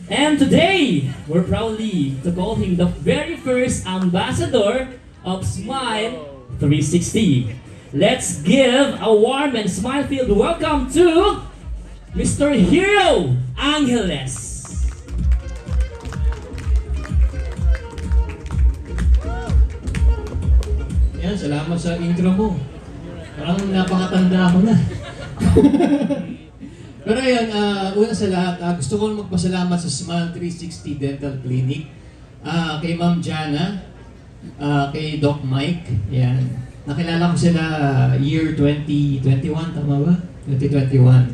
And today, we're proudly to call him the very first ambassador of Smile 360. Let's give a warm and smile-filled welcome to Mr. Hero Angeles. Yan, salamat sa intro mo. Parang napakatanda ko na. Pero ayan, una sa lahat, gusto ko magpasalamat sa Smile 360 Dental Clinic, kay Ma'am Jana, kay Doc Mike. Yan. Nakilala ko sila year 2021, tama ba? 2021.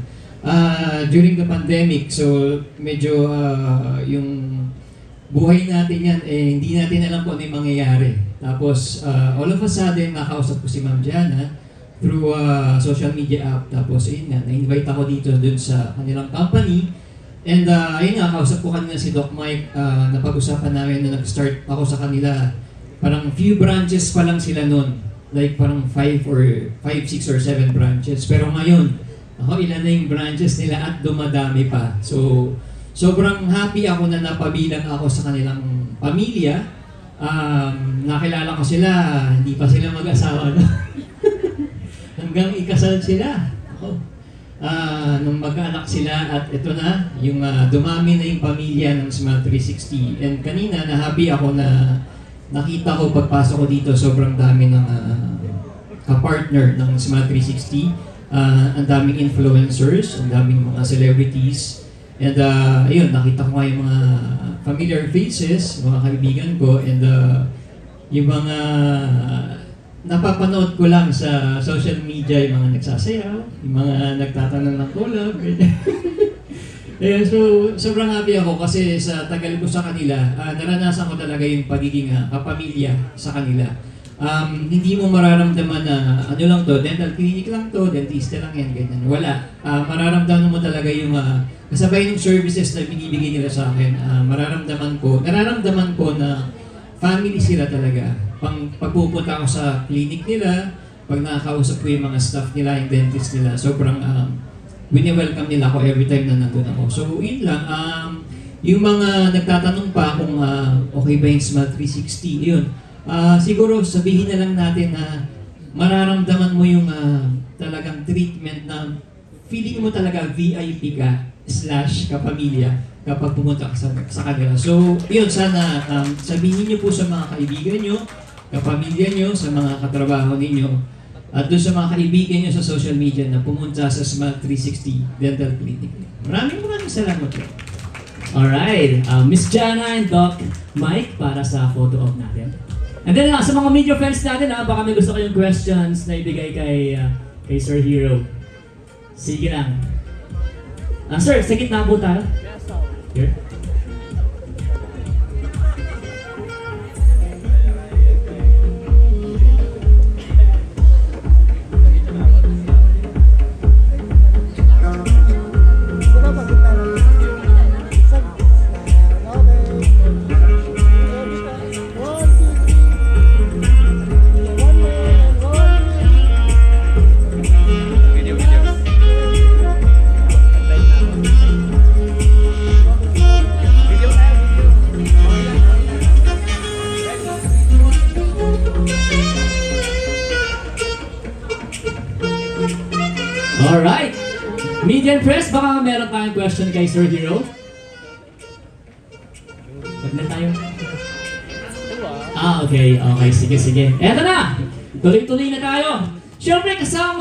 During the pandemic, so medyo yung buhay natin yan, hindi natin alam kung ano yung mangyayari. Tapos, all of a sudden, nakausap ko si Ma'am Jana through social media app. Tapos, ayun nga, na-invite ako dito dun sa kanilang company. And ayun nga, kausap ko kanina si Doc Mike, napag-usapan namin na nag-start ako sa kanila. Parang few branches pa lang sila nun. Like parang 5, 6 or 7 branches. Pero ngayon, ilan na yung branches nila at dumadami pa. So, sobrang happy ako na napabilang ako sa kanilang pamilya. Nakilala ko sila, hindi pa sila mag-asawa. No? Hanggang ikasal sila. Nung mag-anak sila at ito na, yung dumami na yung pamilya ng Smile 360. And kanina, na-happy ako na nakita ko pagpasok ko dito, sobrang dami ng ka-partner ng Smile 360. Ang daming influencers, ang daming mga celebrities. And ayun, nakita ko nga yung mga familiar faces, mga kaibigan ko, and yung mga napapanood ko lang sa social media, yung mga nagsasayaw, yung mga nagtatanong ng collab. Ayun, so sobrang happy ako kasi sa tagal ko sa kanila, naranasan ko talaga yung pagiging kapamilya sa kanila. Hindi mo mararamdaman na ano lang to, dental clinic lang to, dentista lang yan, ganyan. Wala. Mararamdaman mo talaga yung kasabay ng services na binibigay nila sa akin. Nararamdaman ko na family sila talaga. Pagpupunta ako sa clinic nila, pag nakakausap ko yung mga staff nila, yung dentist nila, sobrang wini-welcome nila ako every time na nandun ako. So, yun lang. Yung mga nagtatanong pa kung okay ba yung Smile 360, yun. Siguro sabihin na lang natin na mararamdaman mo yung talagang treatment na feeling mo talaga VIP ka / kapamilya kapag pumunta ka sa kanila. So, yun, sana sabihin niyo po sa mga kaibigan niyo, kapamilya niyo, sa mga katrabaho ninyo, at doon sa mga kaibigan niyo sa social media na pumunta sa Smile 360 Dental Clinic. Maraming salamat po. Alright, Miss Jana and Doc Mike para sa photo op natin. And then sa mga media friends natin, baka may gusto kayong questions na ibigay kay Sir Hero. Sige lang. Sir, sa gitna po tayo. Here. Alright. Media and press, baka meron tayong question kay Sir Hero. Wag na tayo. Okay. Sige. Eto na! Tuloy-tuloy na tayo. Siyempre kasama